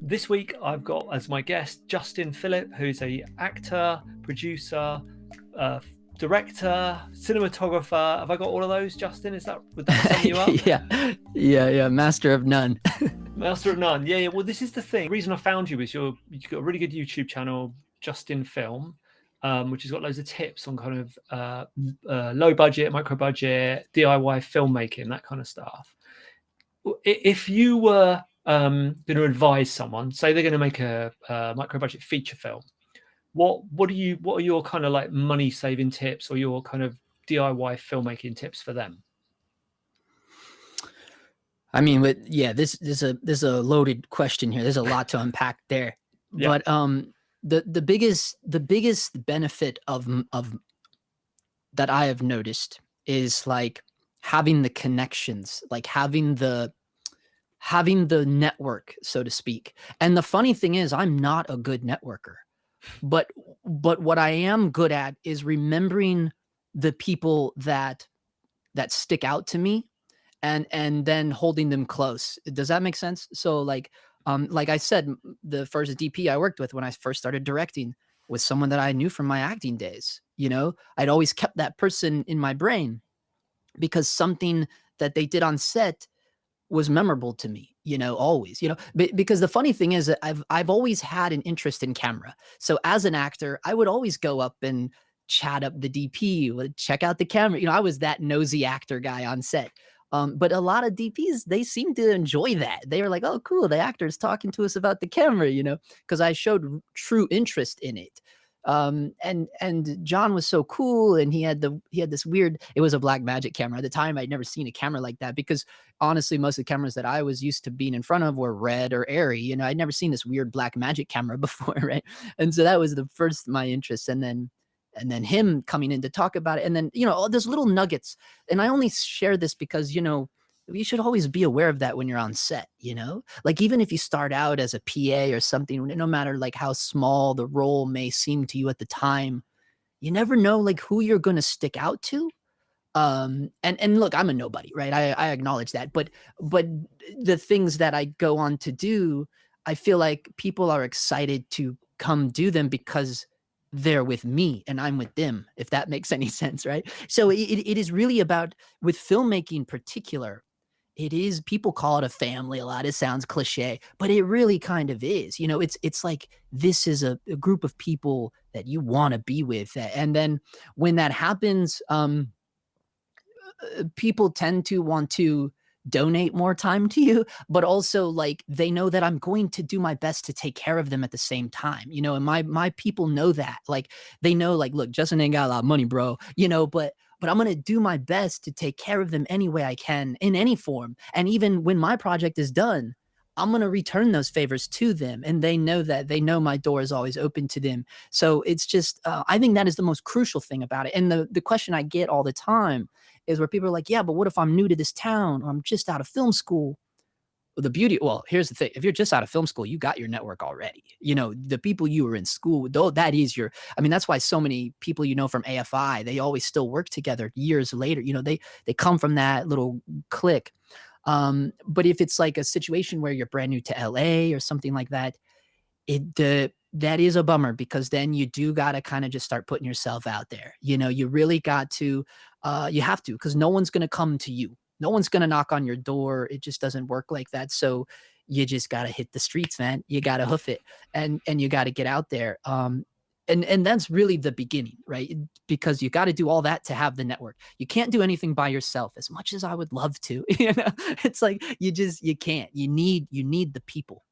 This week I've got as my guest Justin Phillip, who's a actor, producer, uh, director, cinematographer. Have I got all of those, Justin? Would that sum you up? Yeah. Master of none. Master of none. Yeah. Well, this is the thing. The reason I found you is you've got a really good YouTube channel, Justin Film, which has got loads of tips on kind of low budget, micro budget, DIY filmmaking, that kind of stuff. If you were going to advise someone, say they're going to make a micro budget feature film, what are your kind of like money saving tips or your kind of DIY filmmaking tips for them? I mean, this is a loaded question here. There's a lot to unpack there. Yeah. But the biggest benefit of that I have noticed is like having the connections, like having the network, so to speak. And the funny thing is, I'm not a good networker, but what I am good at is remembering the people that stick out to me and then holding them close. Does that make sense? So like I said, the first DP I worked with when I first started directing was someone that I knew from my acting days. You know, I'd always kept that person in my brain because something that they did on set was memorable to me, you know, always, you know, because the funny thing is that I've always had an interest in camera. So as an actor, I would always go up and chat up the DP, would check out the camera. You know, I was that nosy actor guy on set. But a lot of DPs, they seem to enjoy that. They were like, oh, cool, the actor's talking to us about the camera, you know, because I showed true interest in it. And John was so cool, and he had this weird, it was a black magic camera. At the time, I'd never seen a camera like that because honestly, most of the cameras that I was used to being in front of were red or airy. You know, I'd never seen this weird black magic camera before, right? And so that was the first my interest. And then him coming in to talk about it. And then, you know, all those little nuggets. And I only share this because, you know, you should always be aware of that when you're on set, you know, like even if you start out as a PA or something, no matter like how small the role may seem to you at the time, you never know like who you're going to stick out to. And look, I'm a nobody, right? I acknowledge that, but the things that I go on to do, I feel like people are excited to come do them because they're with me and I'm with them, if that makes any sense, right? So it is really about, with filmmaking in particular, it is, people call it a family a lot. It sounds cliche, but it really kind of is. You know, it's like this is a group of people that you want to be with. And then when that happens, people tend to want to donate more time to you, but also like they know that I'm going to do my best to take care of them at the same time, you know, and my people know that, like they know, like, look, Justin ain't got a lot of money, bro, you know, but I'm going to do my best to take care of them any way I can in any form. And even when my project is done, I'm going to return those favors to them. And they know that, they know my door is always open to them. So it's just, I think that is the most crucial thing about it. And the question I get all the time is where people are like, yeah, but what if I'm new to this town or I'm just out of film school? Well, here's the thing. If you're just out of film school, you got your network already. You know, the people you were in school with, though, that is your, I mean, that's why so many people, you know, from AFI, they always still work together years later. You know, they come from that little clique. But if it's like a situation where you're brand new to LA or something like that, that is a bummer, because then you do got to kind of just start putting yourself out there. You know, you really got to, you have to, because no one's going to come to you. No one's going to knock on your door. It just doesn't work like that. So you just got to hit the streets, man. You got to hoof it, and you got to get out there. And that's really the beginning, right? Because you got to do all that to have the network. You can't do anything by yourself, as much as I would love to. You know, it's like you can't. You need the people.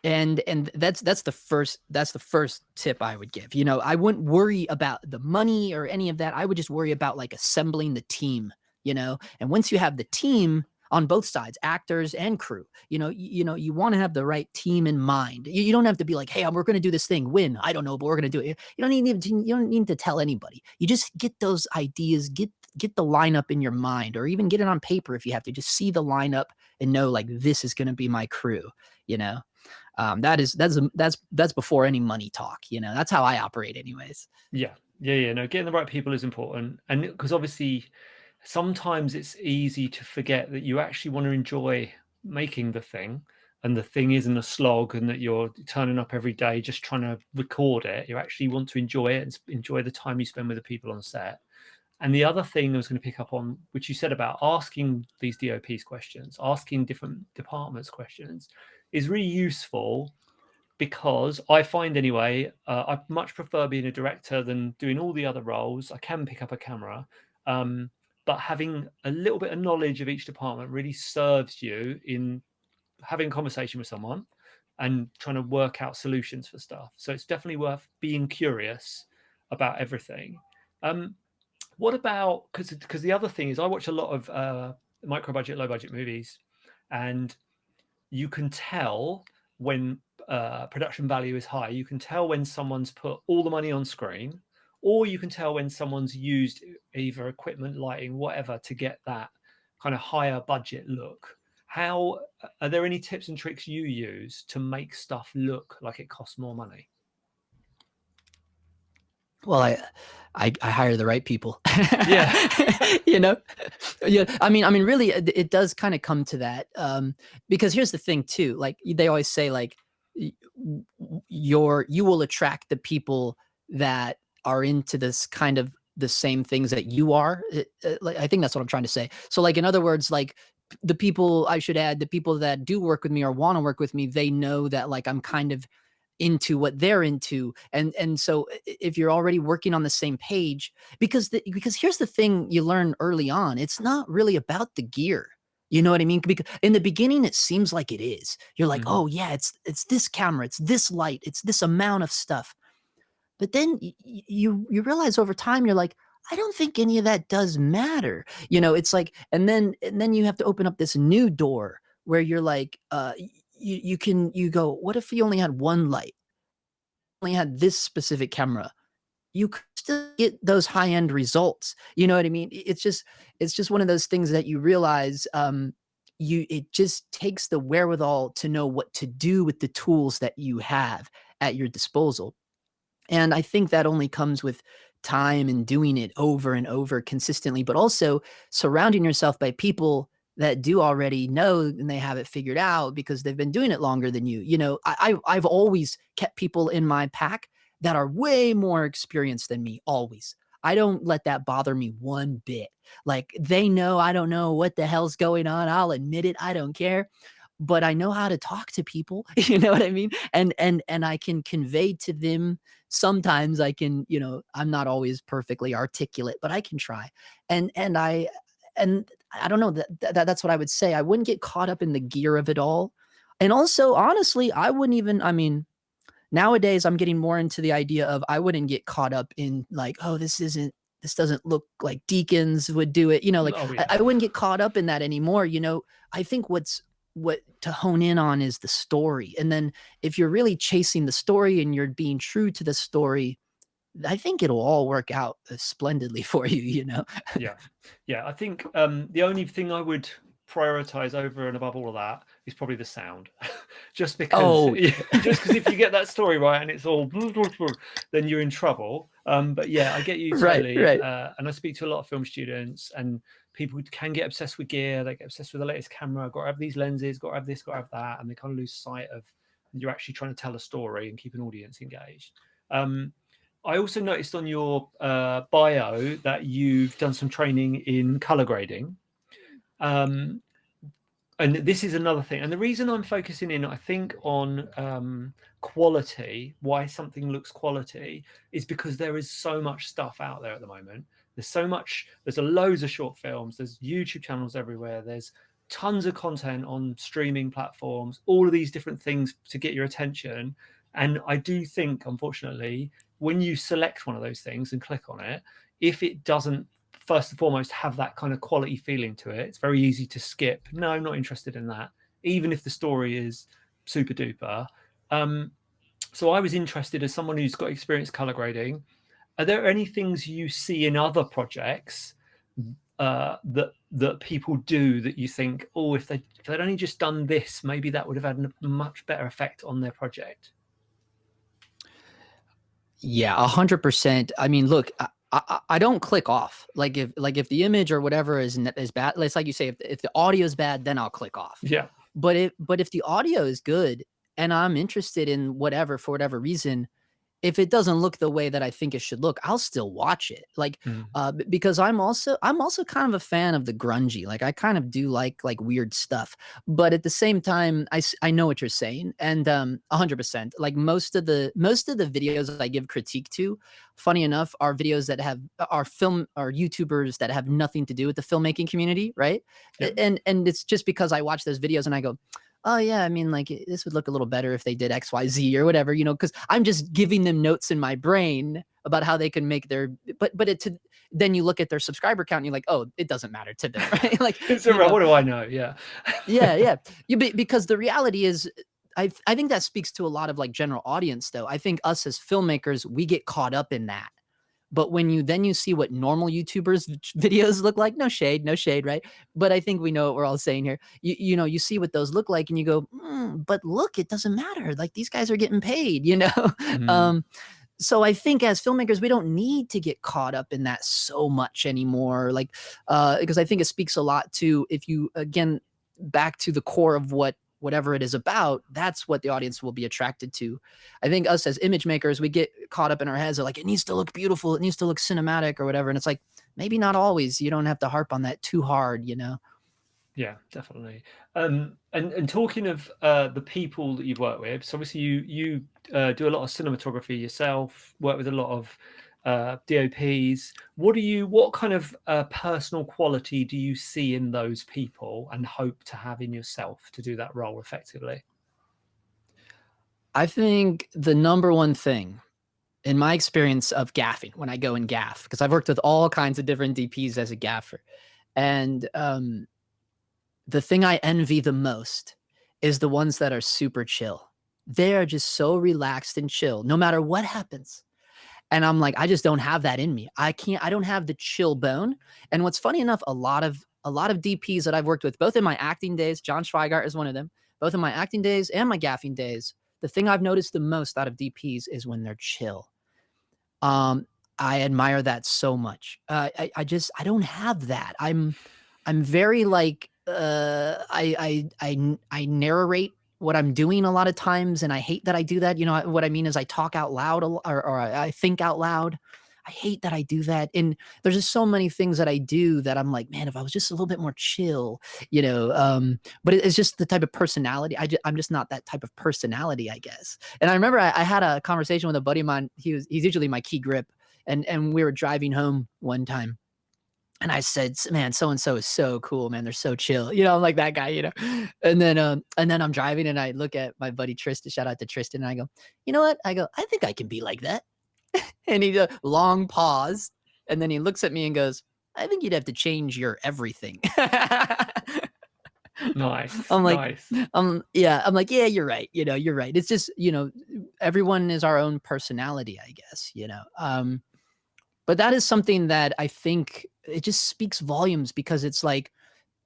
And that's the first tip I would give. You know, I wouldn't worry about the money or any of that. I would just worry about like assembling the team, you know. And once you have the team on both sides, actors and crew, you know, you want to have the right team in mind. You don't have to be like, hey, we're going to do this thing. When? I don't know, but we're going to do it. You don't need to tell anybody. You just get those ideas, get the lineup in your mind, or even get it on paper if you have to. Just see the lineup and know, like, this is going to be my crew, you know. That's before any money talk, you know. That's how I operate anyways. Yeah. No, getting the right people is important. And because obviously sometimes it's easy to forget that you actually want to enjoy making the thing. and the thing isn't a slog, and that you're turning up every day just trying to record it. You actually want to enjoy it and enjoy the time you spend with the people on set. And the other thing I was going to pick up on, which you said about asking these DOPs questions, asking different departments questions, is really useful, because I find anyway, I much prefer being a director than doing all the other roles. I can pick up a camera, but having a little bit of knowledge of each department really serves you in having a conversation with someone and trying to work out solutions for stuff. So it's definitely worth being curious about everything. What about, because the other thing is, I watch a lot of micro budget, low budget movies, and you can tell when production value is high. You can tell when someone's put all the money on screen, or you can tell when someone's used either equipment, lighting, whatever, to get that kind of higher budget look. How are there any tips and tricks you use to make stuff look like it costs more money? Well, I hire the right people. Yeah. You know, yeah. I mean, really, it does kind of come to that, because here's the thing too. Like they always say, like you will attract the people that are into this kind of the same things that you are. Like, I think that's what I'm trying to say. So, like in other words, like the people, I should add, the people that do work with me or want to work with me, they know that like I'm kind of into what they're into, and so if you're already working on the same page, because here's the thing you learn early on, it's not really about the gear. You know what I mean? Because in the beginning it seems like it is. You're like, oh yeah, it's this camera, it's this light, it's this amount of stuff. But then you realize over time, you're like, I don't think any of that does matter. You know, it's like, and then you have to open up this new door where you're like, you go, what if you only had one light, only had this specific camera? You could still get those high-end results. You know what I mean? It's just one of those things that you realize, it just takes the wherewithal to know what to do with the tools that you have at your disposal. And I think that only comes with time and doing it over and over consistently, but also surrounding yourself by people that do already know and they have it figured out because they've been doing it longer than you. You know, I've always kept people in my pack that are way more experienced than me, always. I don't let that bother me one bit. Like they know I don't know what the hell's going on. I'll admit it. I don't care. But I know how to talk to people, you know what I mean? And I can convey to them. Sometimes I can, you know, I'm not always perfectly articulate, but I can try. And I don't know, that's what I would say. I wouldn't get caught up in the gear of it all. And also, honestly, I wouldn't even, I mean, nowadays I'm getting more into the idea of I wouldn't get caught up in like, oh, this doesn't look like Deacons would do it. You know, like Oh, yeah. I wouldn't get caught up in that anymore. You know, I think what to hone in on is the story. And then if you're really chasing the story and you're being true to the story, I think it'll all work out splendidly for you, you know? Yeah. I think the only thing I would prioritize over and above all of that is probably the sound. just because if you get that story right and it's all then you're in trouble. But yeah, I get you totally. Right. And I speak to a lot of film students, and people can get obsessed with gear. They get obsessed with the latest camera. Got to have these lenses. Got to have this. Got to have that. And they kind of lose sight of you're actually trying to tell a story and keep an audience engaged. I also noticed on your bio that you've done some training in color grading. And this is another thing. And the reason I'm focusing in, I think, on quality, why something looks quality, is because there is so much stuff out there at the moment. There's loads of short films. There's YouTube channels everywhere. There's tons of content on streaming platforms, all of these different things to get your attention. And I do think, unfortunately, when you select one of those things and click on it, if it doesn't first and foremost have that kind of quality feeling to it, it's very easy to skip. No, I'm not interested in that, even if the story is super duper. So I was interested, as someone who's got experience color grading, are there any things you see in other projects that people do that you think, oh, if they'd only just done this, maybe that would have had a much better effect on their project? Yeah, 100%. I mean, look, I don't click off. Like if the image or whatever is bad, it's like you say, if the audio is bad, then I'll click off. Yeah. but if the audio is good and I'm interested in whatever for whatever reason, if it doesn't look the way that I think it should look, I'll still watch it. Like, Mm. because I'm also kind of a fan of the grungy. Like, I kind of do like weird stuff, but at the same time, I know what you're saying, and 100%. Like most of the videos that I give critique to, funny enough, are videos that are YouTubers that have nothing to do with the filmmaking community, right? Yeah. And it's just because I watch those videos and I go, oh yeah, I mean, like this would look a little better if they did XYZ or whatever, you know, because I'm just giving them notes in my brain about how they can make their, but then you look at their subscriber count and you're like, oh, it doesn't matter to them, right? Like, It's all right. What do I know? Yeah. yeah. Because the reality is, I think that speaks to a lot of like general audience though. I think us as filmmakers, we get caught up in that. But when you see what normal YouTubers videos look like, no shade, right? But I think we know what we're all saying here. You know, you see what those look like and you go, but look, it doesn't matter. Like these guys are getting paid, you know? Mm. So I think as filmmakers, we don't need to get caught up in that so much anymore. Like, because I think it speaks a lot to, if you, again, back to the core of whatever it is about, that's what the audience will be attracted to. I think us as image makers, we get caught up in our heads of like, it needs to look beautiful, it needs to look cinematic or whatever. And it's like, maybe not always. You don't have to harp on that too hard, you know? Yeah, definitely. And talking of the people that you've worked with, so obviously you do a lot of cinematography yourself, work with a lot of DOPs. What kind of personal quality do you see in those people and hope to have in yourself to do that role effectively? I think the number one thing in my experience of gaffing, when I go and gaff, because I've worked with all kinds of different DPs as a gaffer, and the thing I envy the most is the ones that are super chill. They are just so relaxed and chill, no matter what happens. And I'm like, I just don't have that in me. I don't have the chill bone. And what's funny enough, a lot of DPs that I've worked with, both in my acting days, John Schweigart is one of them, both in my acting days and my gaffing days, the thing I've noticed the most out of DPs is when they're chill. I admire that so much. I don't have that. I'm very like, I narrate what I'm doing a lot of times, and I hate that I do that. You know what I mean is I talk out loud, or I think out loud. I hate that I do that. And there's just so many things that I do that I'm like, man, if I was just a little bit more chill, you know. But it's just the type of personality. I'm just not that type of personality, I guess. And I remember I had a conversation with a buddy of mine. He's usually my key grip, and we were driving home one time. And I said, man, so-and-so is so cool, man. They're so chill. You know, I'm like that guy, you know? And then I'm driving and I look at my buddy Tristan, shout out to Tristan. And I go, you know what? I go, I think I can be like that. And he does long pause. And then he looks at me and goes, I think you'd have to change your everything. Nice. I'm like, nice. yeah, I'm like, yeah, you're right. You know, you're right. It's just, you know, everyone is our own personality, I guess, you know? But that is something that I think it just speaks volumes, because it's like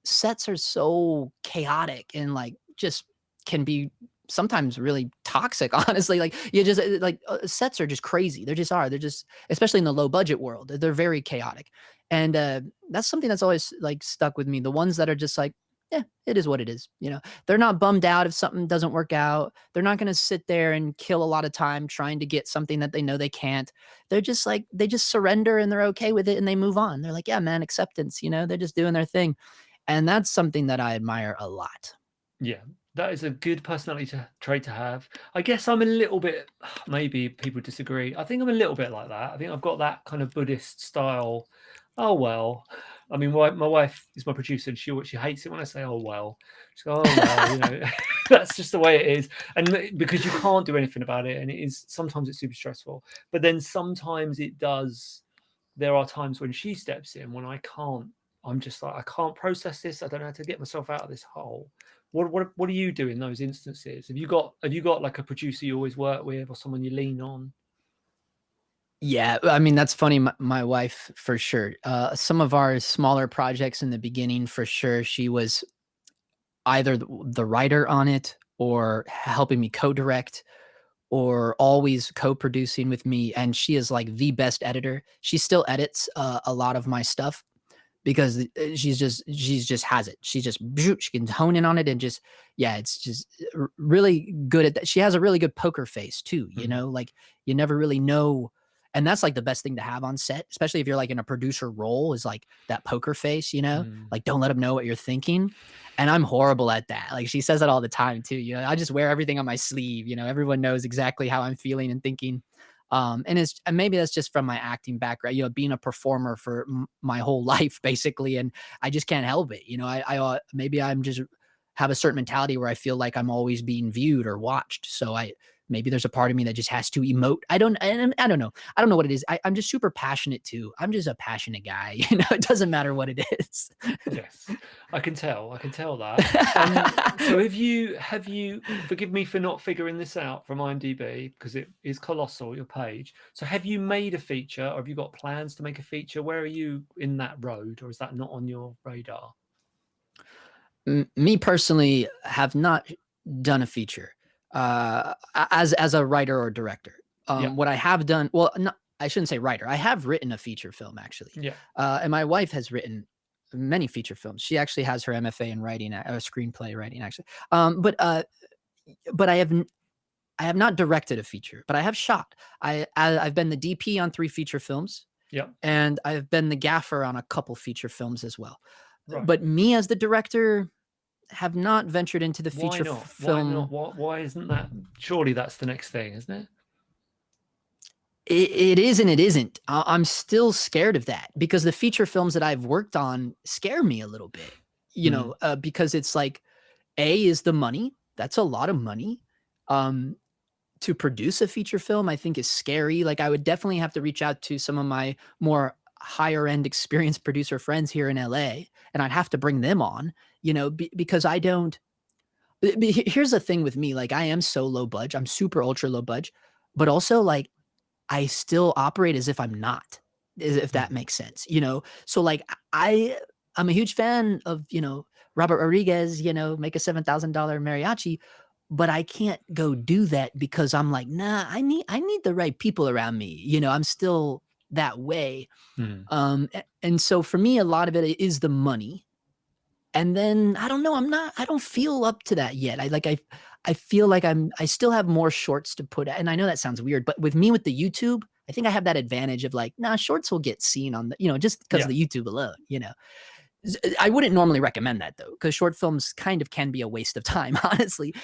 sets are so chaotic and like just can be sometimes really toxic, honestly. Like you just like sets are just crazy. They're just, especially in the low budget world, they're very chaotic. And that's something that's always like stuck with me. The ones that are just like, yeah, it is what it is. You know, they're not bummed out if something doesn't work out. They're not going to sit there and kill a lot of time trying to get something that they know they can't. They're just like, they just surrender and they're okay with it and they move on. They're like, yeah, man, acceptance, you know, they're just doing their thing. And that's something that I admire a lot. Yeah, that is a good personality trait to have. I guess I'm a little bit, maybe people disagree. I think I'm a little bit like that. I think I've got that kind of Buddhist style. Oh, well. I mean, my wife is my producer, and she hates it when I say, oh, well. She goes, oh, well, you know, that's just the way it is. And because you can't do anything about it. And sometimes it's super stressful. But then sometimes it does. There are times when she steps in when I can't. I'm just like, I can't process this. I don't know how to get myself out of this hole. What do you do in those instances? Have you got like a producer you always work with, or someone you lean on? Yeah, I mean, that's funny. My wife, for sure. Some of our smaller projects in the beginning, for sure, she was either the writer on it or helping me co-direct or always co-producing with me. And she is like the best editor. She still edits a lot of my stuff. because she's just has it. She can hone in on it and just, yeah, it's just really good at that. She has a really good poker face too, you know, like you never really know. And that's like the best thing to have on set, especially if you're like in a producer role, is like that poker face, you know, like don't let them know what you're thinking. And I'm horrible at that. Like she says that all the time too. You know, I just wear everything on my sleeve, you know, everyone knows exactly how I'm feeling and thinking. And maybe that's just from my acting background, you know, being a performer for my whole life, basically. And I just can't help it. You know, maybe I'm just have a certain mentality where I feel like I'm always being viewed or watched. So maybe there's a part of me that just has to emote. I don't know. I don't know what it is. I'm just super passionate too. I'm just a passionate guy. You know, it doesn't matter what it is. Yes, I can tell that. So have you, forgive me for not figuring this out from IMDb, because it is colossal, your page. So have you made a feature, or have you got plans to make a feature? Where are you in that road, or is that not on your radar? Me personally have not done a feature as a writer or director. What I have done, well, I shouldn't say writer. I have written a feature film actually. Yeah. And my wife has written many feature films. She actually has her MFA in writing, screenplay writing actually. But I have not directed a feature, but I have shot. I've been the DP on 3 feature films. Yeah. And I've been the gaffer on a couple feature films as well. Right. But me as the director have not ventured into the feature film. Why not? Why isn't that? Surely that's the next thing, isn't it? It is and it isn't. I'm still scared of that because the feature films that I've worked on scare me a little bit, you know, because it's like, A is the money. That's a lot of money. To produce a feature film, I think is scary. Like I would definitely have to reach out to some of my more higher end experienced producer friends here in LA, and I'd have to bring them on, you know, because I don't. Here's the thing with me, like I am so low budget. I'm super ultra low budget, but also like I still operate as if I'm not, if that makes sense, you know? So like I'm a huge fan of, you know, Robert Rodriguez, you know, make a $7,000 mariachi, but I can't go do that because I'm like, nah, I need the right people around me. You know, I'm still that way. And so for me, a lot of it is the money. And then I don't know, I don't feel up to that yet. I feel like I still have more shorts to put out. And I know that sounds weird, but with me with the YouTube, I think I have that advantage of like, nah, shorts will get seen on the, you know, just because of the YouTube alone, you know. I wouldn't normally recommend that though, because short films kind of can be a waste of time, honestly,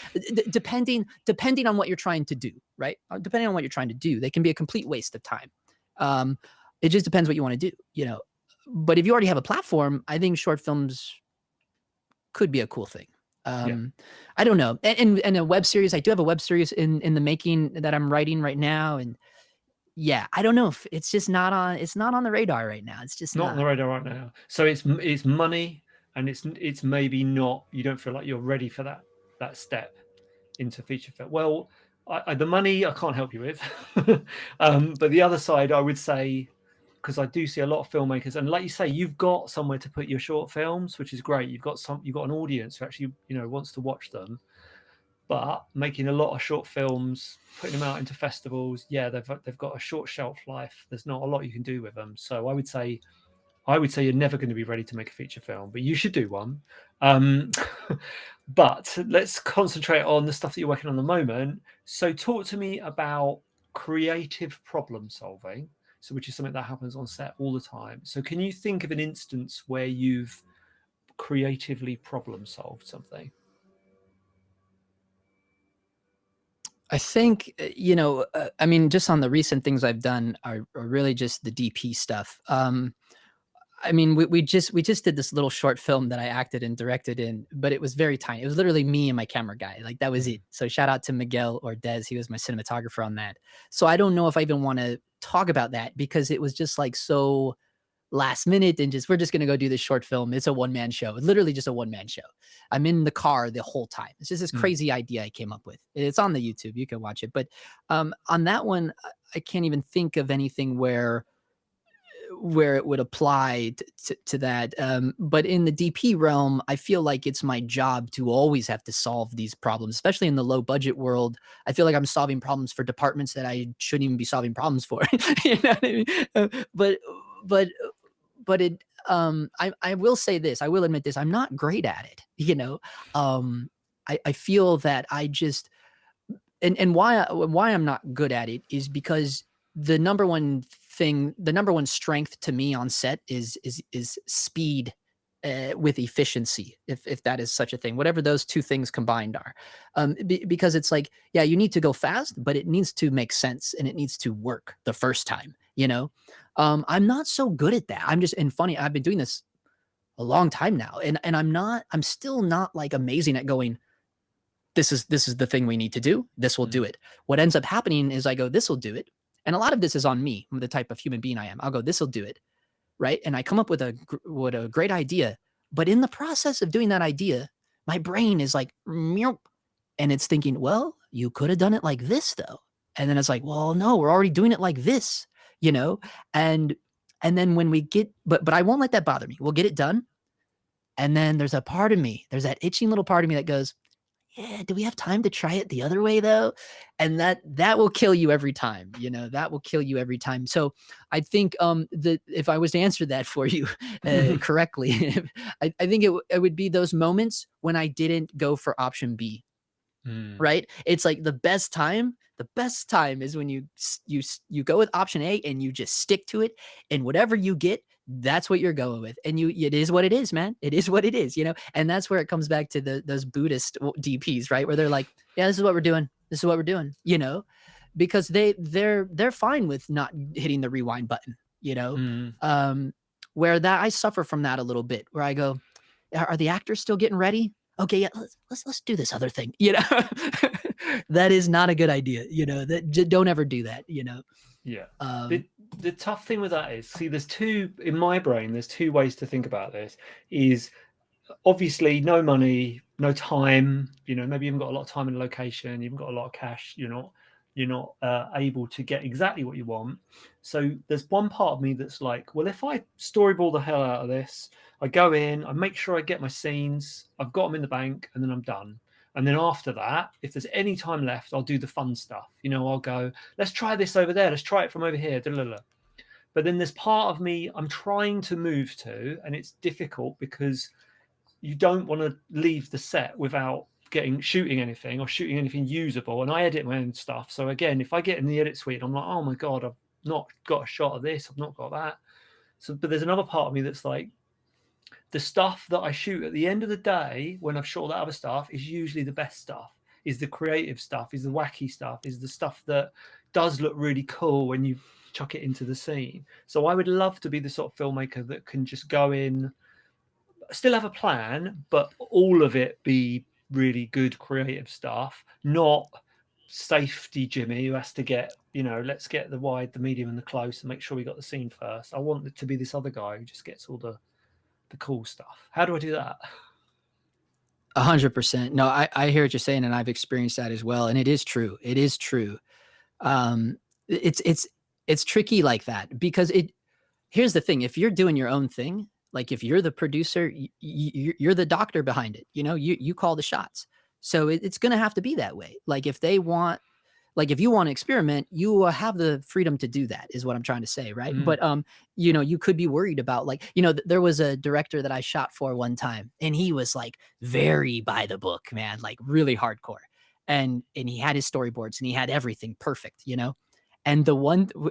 depending on what you're trying to do, right? Depending on what you're trying to do, they can be a complete waste of time. It just depends what you want to do, you know. But if you already have a platform, I think short films could be a cool thing. I don't know. And a web series, I do have a web series in the making that I'm writing right now. And yeah, I don't know if it's just not on the radar right now. It's just not on the radar right now. So it's money, and it's maybe not, you don't feel like you're ready for that step into feature film. Well, the money I can't help you with. But the other side, I would say, because I do see a lot of filmmakers, and like you say, you've got somewhere to put your short films, which is great. You've got an audience who actually, you know, wants to watch them. But making a lot of short films, putting them out into festivals, yeah, they've got a short shelf life. There's not a lot you can do with them. So I would say you're never going to be ready to make a feature film, but you should do one. But let's concentrate on the stuff that you're working on at the moment. So talk to me about creative problem solving. So which is something that happens on set all the time. So can you think of an instance where you've creatively problem solved something? I think, you know, I mean, just on the recent things I've done are really just the DP stuff. I mean, we just did this little short film that I acted and directed in, but it was very tiny. It was literally me and my camera guy. Like that was it. So shout out to Miguel Ordez. He was my cinematographer on that. So I don't know if I even want to talk about that because it was just like so last minute and we're just going to go do this short film. It's a one-man show. It's literally just a one-man show. I'm in the car the whole time. It's just this crazy idea I came up with. It's on the YouTube. You can watch it. But on that one, I can't even think of anything where it would apply to that. But in the DP realm, I feel like it's my job to always have to solve these problems, especially in the low budget world. I feel like I'm solving problems for departments that I shouldn't even be solving problems for. You know what I mean? But I will say this, I will admit this, I'm not great at it, you know? I feel that I just, and why I'm not good at it is because the number one thing, the number one strength to me on set is speed with efficiency, if that is such a thing, whatever those two things combined are. Because it's like, yeah, you need to go fast, but it needs to make sense and it needs to work the first time, you know? I'm not so good at that. I'm just, and funny, I've been doing this a long time now, and I'm still not like amazing at going, this is the thing we need to do. This will do it. What ends up happening is I go, this will do it. And a lot of this is on me, the type of human being I am. I'll go, this will do it. Right. And I come up with a great idea. But in the process of doing that idea, my brain is like, meow, and it's thinking, well, you could have done it like this, though. And then it's like, well, no, we're already doing it like this, you know? And then when we get, but I won't let that bother me. We'll get it done. And then there's a part of me, there's that itching little part of me that goes, yeah, do we have time to try it the other way though? And that will kill you every time, you know, that will kill you every time. So I think if I was to answer that for you correctly, I think it would be those moments when I didn't go for option B, right? It's like the best time is when you go with option A and you just stick to it, and whatever you get, that's what you're going with. And it is what it is, man. It is what it is, you know? And that's where it comes back to those Buddhist DPs, right? Where they're like, yeah, this is what we're doing. This is what we're doing, you know, because they're fine with not hitting the rewind button, you know? Where that I suffer from that a little bit, where I go, are the actors still getting ready? Okay, yeah, let's do this other thing, you know? That is not a good idea, you know, don't ever do that, you know? Yeah. The tough thing with that is, see, in my brain, there's two ways to think about this. Is obviously no money, no time, you know, maybe you haven't got a lot of time in a location, you haven't got a lot of cash, you're not able to get exactly what you want. So there's one part of me that's like, well, if I storyboard the hell out of this, I go in, I make sure I get my scenes, I've got them in the bank, and then I'm done. And then after that, if there's any time left, I'll do the fun stuff. You know, I'll go, let's try this over there. Let's try it from over here. But then there's part of me I'm trying to move to, and it's difficult because you don't want to leave the set without shooting anything or shooting anything usable. And I edit my own stuff. So again, if I get in the edit suite, I'm like, oh my God, I've not got a shot of this. I've not got that. So, but there's another part of me that's like, the stuff that I shoot at the end of the day, when I've shot that other stuff, is usually the best stuff, is the creative stuff, is the wacky stuff, is the stuff that does look really cool when you chuck it into the scene. So I would love to be the sort of filmmaker that can just go in, still have a plan, but all of it be really good creative stuff, not safety Jimmy who has to get, you know, let's get the wide, the medium, and the close and make sure we got the scene first. I want it to be this other guy who just gets all the cool stuff. How do I do that? 100%. No, I hear what you're saying, and I've experienced that as well. And it is true. It is true. It's tricky like that because here's the thing. If you're doing your own thing, like if you're the producer, you're the doctor behind it, you know, you call the shots. So it's going to have to be that way. Like if you want to experiment, you have the freedom to do that, is what I'm trying to say. Right. But, you know, you could be worried about, like, you know, there was a director that I shot for one time, and he was like very by the book, man, like really hardcore. And he had his storyboards and he had everything perfect, you know? And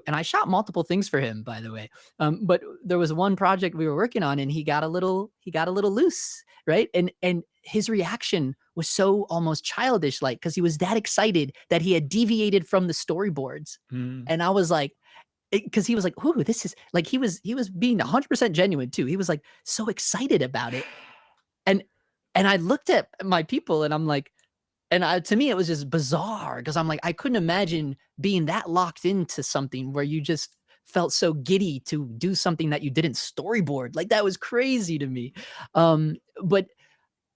I shot multiple things for him, by the way. But there was one project we were working on, and he got a little loose, right? And his reaction was so almost childish, like, because he was that excited that he had deviated from the storyboards. And I was like, because he was like, "Ooh, this is like," he was being 100% genuine too. He was like so excited about it, and I looked at my people, and I'm like. And to me, it was just bizarre because I'm like, I couldn't imagine being that locked into something where you just felt so giddy to do something that you didn't storyboard. Like that was crazy to me. But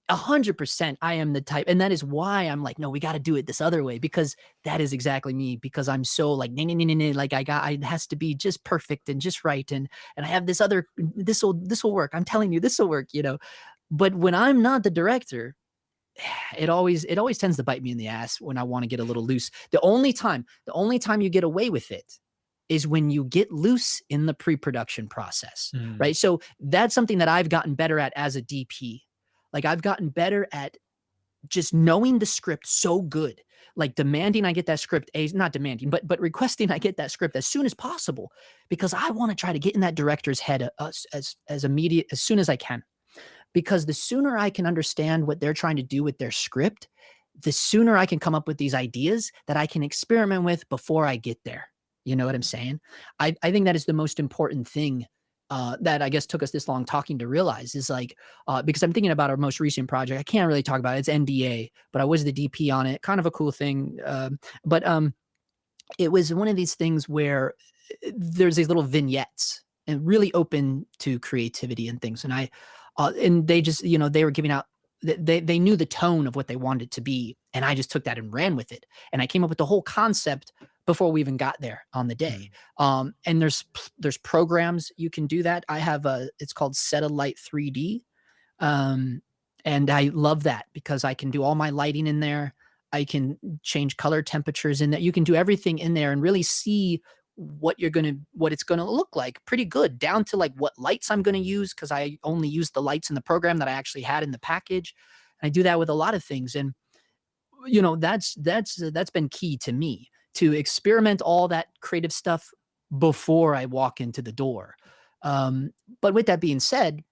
100%, I am the type, and that is why I'm like, no, we got to do it this other way, because that is exactly me. Because I'm so like, like it has to be just perfect and just right, and I have this will work. I'm telling you, this will work, you know. But when I'm not the director, it always tends to bite me in the ass when I want to get a little loose. The only time you get away with it is when you get loose in the pre-production process, Mm. right? So that's something that I've gotten better at as a DP. Like I've gotten better at just knowing the script so good, like demanding I get that script, not demanding, but requesting I get that script as soon as possible, because I want to try to get in that director's head as immediate as soon as I can. Because the sooner I can understand what they're trying to do with their script, the sooner I can come up with these ideas that I can experiment with before I get there. You know what I'm saying? I think that is the most important thing that I guess took us this long talking to realize is like, because I'm thinking about our most recent project. I can't really talk about it. It's NDA, but I was the DP on it. Kind of a cool thing. But it was one of these things where there's these little vignettes and really open to creativity and things. And they just, they were giving out, they knew the tone of what they wanted it to be. And I just took that and ran with it. And I came up with the whole concept before we even got there on the day. And there's programs you can do that. I have it's called Satellite 3D. And I love that because I can do all my lighting in there. I can change color temperatures in there. You can do everything in there and really see what it's going to look like pretty good, down to like what lights I'm going to use. Cause I only use the lights in the program that I actually had in the package. And I do that with a lot of things. And, that's been key to me, to experiment all that creative stuff before I walk into the door. But with that being said,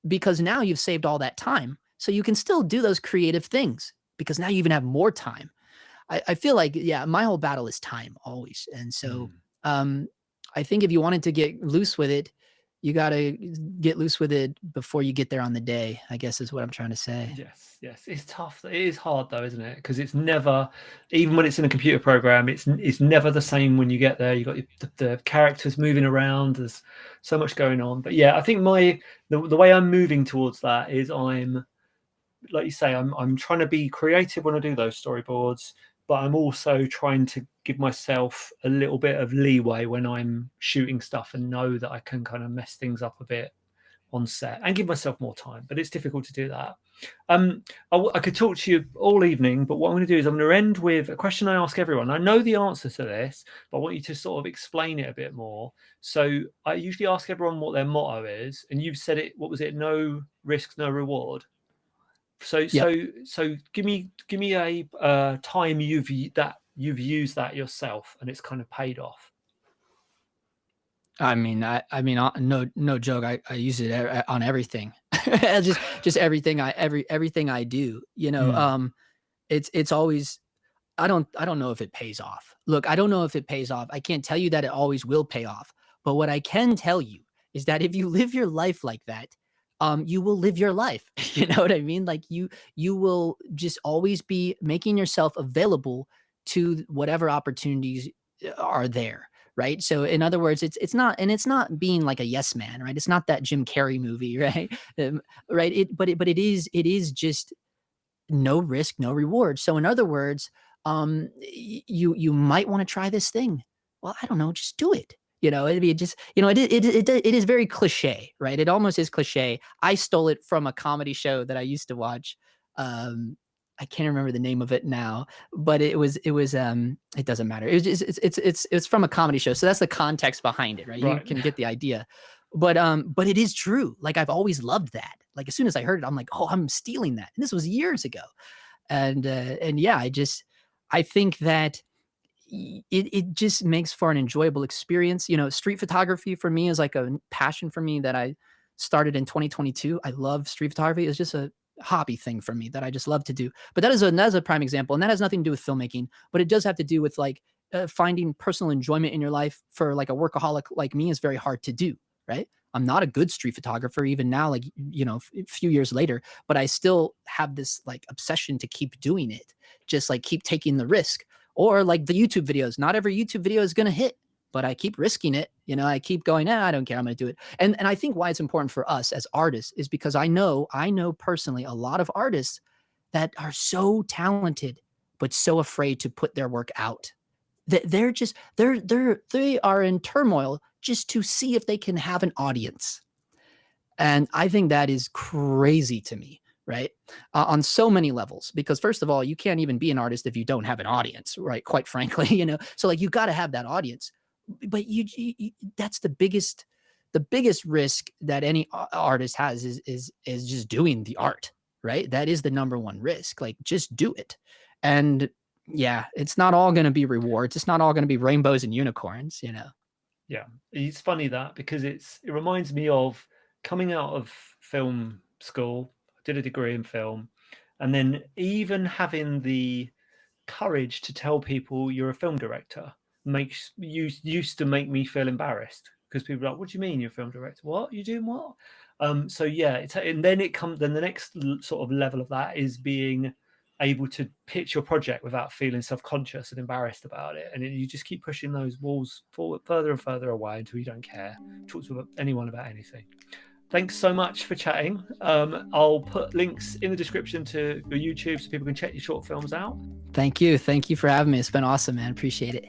because now you've saved all that time, so you can still do those creative things because now you even have more time. I feel like, my whole battle is time always. And so I think if you wanted to get loose with it, you got to get loose with it before you get there on the day, I guess is what I'm trying to say. Yes. It's tough. It is hard though, isn't it? Because it's never, even when it's in a computer program, it's never the same when you get there. You got the characters moving around. There's so much going on. But I think the way I'm moving towards that is I'm, like you say, I'm trying to be creative when I do those storyboards, but I'm also trying to give myself a little bit of leeway when I'm shooting stuff and know that I can kind of mess things up a bit on set and give myself more time. But it's difficult to do that. I could talk to you all evening, but what I'm going to do is I'm going to end with a question I ask everyone. I know the answer to this, but I want you to sort of explain it a bit more. So I usually ask everyone what their motto is, and you've said it. What was it? No risks, no reward. So give me a time you've used that yourself and it's kind of paid off. I mean, no joke. I use it on everything, just everything everything I do. It's always. I don't know if it pays off. Look, I don't know if it pays off. I can't tell you that it always will pay off. But what I can tell you is that if you live your life like that, you will live your life. You know what I mean? Like you will just always be making yourself available to whatever opportunities are there. Right. So in other words, it's not being like a yes man, right? It's not that Jim Carrey movie, right? Right. But it is just no risk, no reward. So in other words, you might want to try this thing. Well, I don't know, just do it. It'd be just, it is very cliche, right? It almost is cliche. I stole it from a comedy show that I used to watch. I can't remember the name of it now, but it doesn't matter. It's from a comedy show. So that's the context behind it, right? You can get the idea, but it is true. Like I've always loved that. Like as soon as I heard it, I'm like, oh, I'm stealing that. And this was years ago. And I think that it just makes for an enjoyable experience. Street photography for me is like a passion for me that I started in 2022. I love street photography. It's just a hobby thing for me that I just love to do. But that is a prime example. And that has nothing to do with filmmaking, but it does have to do with like finding personal enjoyment in your life for like a workaholic like me is very hard to do. Right. I'm not a good street photographer even now, like, a few years later, but I still have this like obsession to keep doing it. Just like keep taking the risk. Or like the YouTube videos, not every YouTube video is going to hit, but I keep risking it. I keep going, I don't care. I'm going to do it. And I think why it's important for us as artists is because I know personally a lot of artists that are so talented, but so afraid to put their work out. They are in turmoil just to see if they can have an audience. And I think that is crazy to me. Right. On so many levels, because first of all, you can't even be an artist if you don't have an audience, right? Quite frankly, so like you got to have that audience. but that's the biggest risk that any artist has is just doing the art, right? That is the number one risk. Like, just do it. And yeah, it's not all going to be rewards. It's not all going to be rainbows and unicorns, you know? Yeah. It's funny that, because it reminds me of coming out of film school. I did a degree in film, and then even having the courage to tell people you're a film director used to make me feel embarrassed, because people are like, what do you mean you're a film director? What, you doing what? So yeah, and then the next sort of level of that is being able to pitch your project without feeling self-conscious and embarrassed about it, and you just keep pushing those walls forward further and further away until you don't care, talk to anyone about anything. Thanks so much for chatting. I'll put links in the description to your YouTube so people can check your short films out. Thank you for having me. It's been awesome, man. Appreciate it.